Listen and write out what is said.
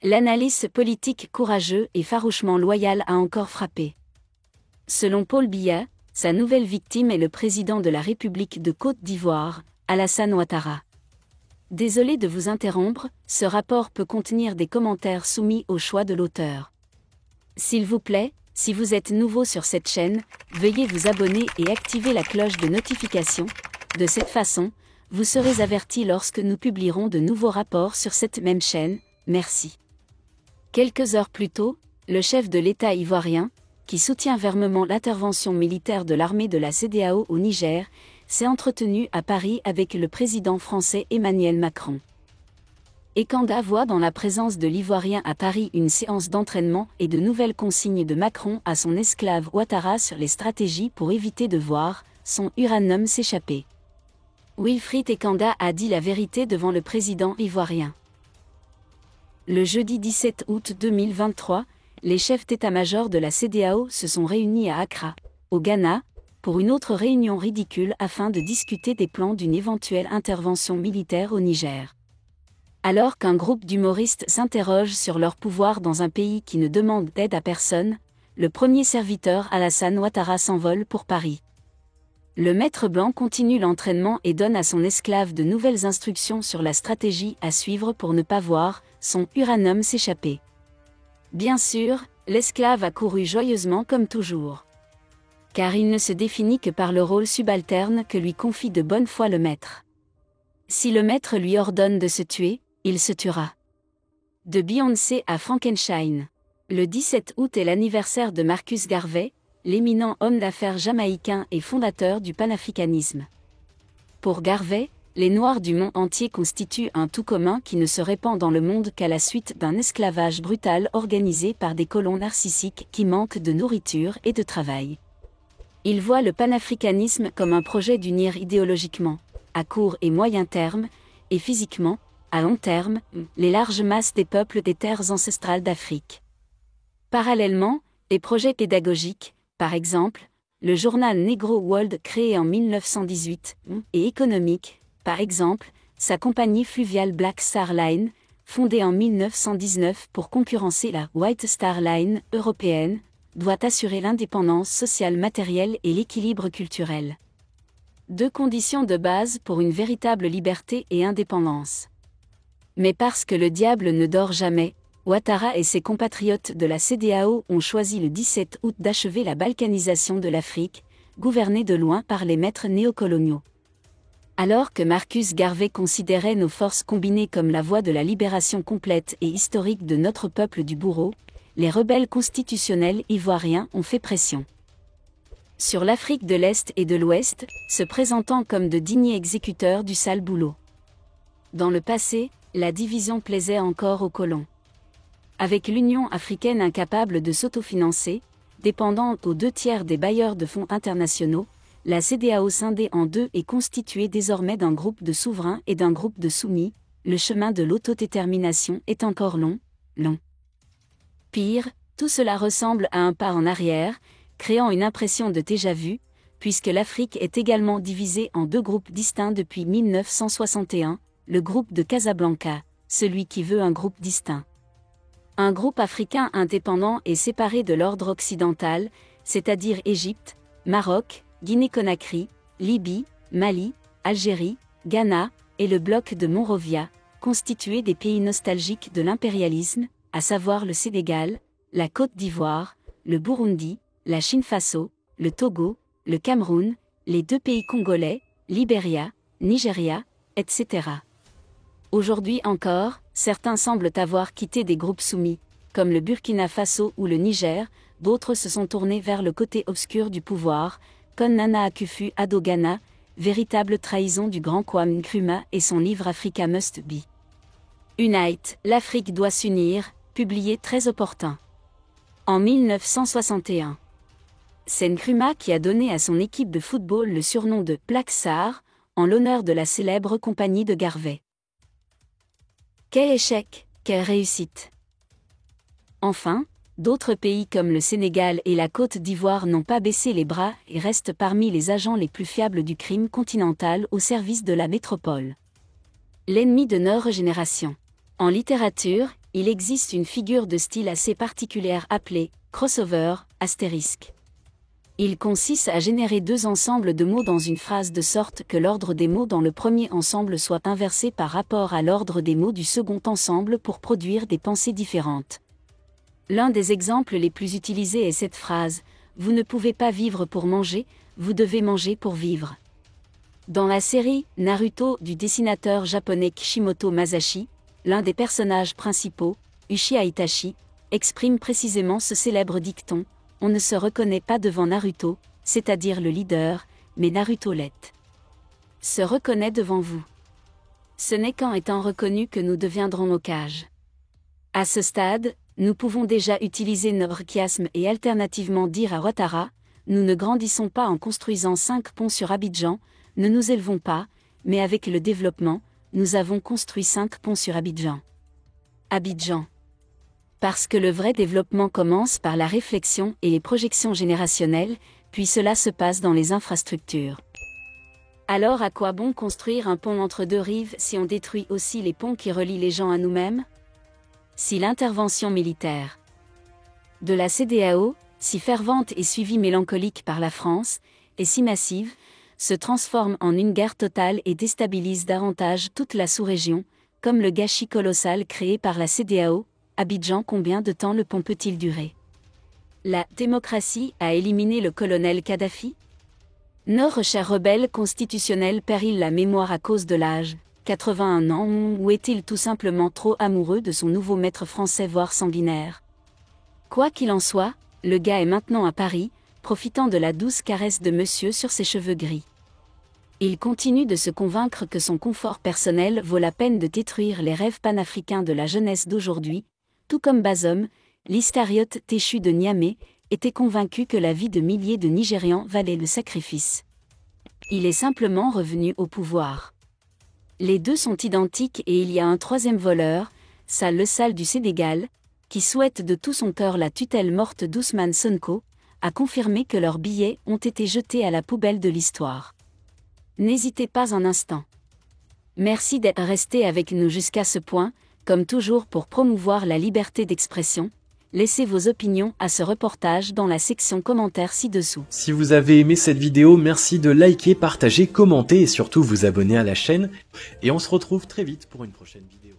L'analyse politique courageux et farouchement loyal a encore frappé. Selon Paul Biya, sa nouvelle victime est le président de la République de Côte d'Ivoire, Alassane Ouattara. Désolé de vous interrompre, ce rapport peut contenir des commentaires soumis au choix de l'auteur. S'il vous plaît, si vous êtes nouveau sur cette chaîne, veuillez vous abonner et activer la cloche de notification. De cette façon, vous serez averti lorsque nous publierons de nouveaux rapports sur cette même chaîne. Merci. Quelques heures plus tôt, le chef de l'État ivoirien, qui soutient fermement l'intervention militaire de l'armée de la CEDEAO au Niger, s'est entretenu à Paris avec le président français Emmanuel Macron. Ekanda voit dans la présence de l'Ivoirien à Paris une séance d'entraînement et de nouvelles consignes de Macron à son esclave Ouattara sur les stratégies pour éviter de voir son uranium s'échapper. Wilfried Ekanda a dit la vérité devant le président ivoirien. Le jeudi 17 août 2023, les chefs d'état-major de la CEDEAO se sont réunis à Accra, au Ghana, pour une autre réunion ridicule afin de discuter des plans d'une éventuelle intervention militaire au Niger. Alors qu'un groupe d'humoristes s'interroge sur leur pouvoir dans un pays qui ne demande d'aide à personne, le premier serviteur Alassane Ouattara s'envole pour Paris. Le maître blanc continue l'entraînement et donne à son esclave de nouvelles instructions sur la stratégie à suivre pour ne pas voir son uranium s'échapper. Bien sûr, l'esclave a couru joyeusement comme toujours. Car il ne se définit que par le rôle subalterne que lui confie de bonne foi le maître. Si le maître lui ordonne de se tuer, il se tuera. De Beyoncé à Frankenstein. Le 17 août est l'anniversaire de Marcus Garvey, l'éminent homme d'affaires jamaïcain et fondateur du panafricanisme. Pour Garvey, les Noirs du monde entier constituent un tout commun qui ne se répand dans le monde qu'à la suite d'un esclavage brutal organisé par des colons narcissiques qui manquent de nourriture et de travail. Il voit le panafricanisme comme un projet d'unir idéologiquement, à court et moyen terme, et physiquement, à long terme, les larges masses des peuples des terres ancestrales d'Afrique. Parallèlement, les projets pédagogiques, par exemple, le journal Negro World créé en 1918, et économique, par exemple, sa compagnie fluviale Black Star Line, fondée en 1919 pour concurrencer la White Star Line européenne, doit assurer l'indépendance sociale matérielle et l'équilibre culturel. Deux conditions de base pour une véritable liberté et indépendance. Mais parce que le diable ne dort jamais, Ouattara et ses compatriotes de la CEDEAO ont choisi le 17 août d'achever la balkanisation de l'Afrique, gouvernée de loin par les maîtres néocoloniaux. Alors que Marcus Garvey considérait nos forces combinées comme la voie de la libération complète et historique de notre peuple du bourreau, les rebelles constitutionnels ivoiriens ont fait pression sur l'Afrique de l'Est et de l'Ouest, se présentant comme de dignes exécuteurs du sale boulot. Dans le passé, la division plaisait encore aux colons. Avec l'Union africaine incapable de s'autofinancer, dépendante aux 2/3 des bailleurs de fonds internationaux, la CEDEAO scindée en deux et constituée désormais d'un groupe de souverains et d'un groupe de soumis, le chemin de l'autodétermination est encore long. Pire, tout cela ressemble à un pas en arrière, créant une impression de déjà-vu, puisque l'Afrique est également divisée en deux groupes distincts depuis 1961, le groupe de Casablanca, celui qui veut un groupe distinct. Un groupe africain indépendant et séparé de l'ordre occidental, c'est-à-dire Égypte, Maroc, Guinée-Conakry, Libye, Mali, Algérie, Ghana, et le bloc de Monrovia, constitué des pays nostalgiques de l'impérialisme, à savoir le Sénégal, la Côte d'Ivoire, le Burundi, la Chine Faso, le Togo, le Cameroun, les deux pays congolais, Libéria, Nigeria, etc. Aujourd'hui encore, certains semblent avoir quitté des groupes soumis, comme le Burkina Faso ou le Niger, d'autres se sont tournés vers le côté obscur du pouvoir, comme Nana Akufo-Addo Ghana, véritable trahison du grand Kwame Nkrumah et son livre Africa Must Be. Unite, l'Afrique doit s'unir, publié très opportun. En 1961. C'est Nkrumah qui a donné à son équipe de football le surnom de Black Star, en l'honneur de la célèbre compagnie de Garvey. Quel échec, quelle réussite! Enfin, d'autres pays comme le Sénégal et la Côte d'Ivoire n'ont pas baissé les bras et restent parmi les agents les plus fiables du crime continental au service de la métropole. L'ennemi de notre génération. En littérature, il existe une figure de style assez particulière appelée « crossover », astérisque. Il consiste à générer deux ensembles de mots dans une phrase de sorte que l'ordre des mots dans le premier ensemble soit inversé par rapport à l'ordre des mots du second ensemble pour produire des pensées différentes. L'un des exemples les plus utilisés est cette phrase « Vous ne pouvez pas vivre pour manger, vous devez manger pour vivre ». Dans la série Naruto du dessinateur japonais Kishimoto Masashi, l'un des personnages principaux, Uchiha Itachi, exprime précisément ce célèbre dicton « On ne se reconnaît pas devant Naruto, c'est-à-dire le leader, mais Naruto l'est. Se reconnaît devant vous. Ce n'est qu'en étant reconnu que nous deviendrons Hokage. » À ce stade, nous pouvons déjà utiliser notre chiasme et alternativement dire à Ouattara « Nous ne grandissons pas en construisant 5 ponts sur Abidjan, ne nous élevons pas, mais avec le développement, nous avons construit 5 ponts sur Abidjan. » Abidjan. Parce que le vrai développement commence par la réflexion et les projections générationnelles, puis cela se passe dans les infrastructures. Alors à quoi bon construire un pont entre deux rives si on détruit aussi les ponts qui relient les gens à nous-mêmes? Si l'intervention militaire de la CEDEAO, si fervente et suivie mélancolique par la France, et si massive, se transforme en une guerre totale et déstabilise davantage toute la sous-région, comme le gâchis colossal créé par la CEDEAO, Abidjan, combien de temps le pont peut-il durer? La démocratie a éliminé le colonel Kadhafi? Notre cher rebelle constitutionnel perd-il la mémoire à cause de l'âge, 81 ans, ou est-il tout simplement trop amoureux de son nouveau maître français voire sanguinaire? Quoi qu'il en soit, le gars est maintenant à Paris, profitant de la douce caresse de monsieur sur ses cheveux gris. Il continue de se convaincre que son confort personnel vaut la peine de détruire les rêves panafricains de la jeunesse d'aujourd'hui, tout comme Bazoum, l'Istariote téchu de Niamey, était convaincu que la vie de milliers de Nigérians valait le sacrifice. Il est simplement revenu au pouvoir. Les deux sont identiques et il y a un troisième voleur, Sall le Sall du Sénégal, qui souhaite de tout son cœur la tutelle morte d'Ousmane Sonko, a confirmé que leurs billets ont été jetés à la poubelle de l'histoire. N'hésitez pas un instant. Merci d'être resté avec nous jusqu'à ce point, comme toujours pour promouvoir la liberté d'expression. Laissez vos opinions à ce reportage dans la section commentaires ci-dessous. Si vous avez aimé cette vidéo, merci de liker, partager, commenter et surtout vous abonner à la chaîne. Et on se retrouve très vite pour une prochaine vidéo.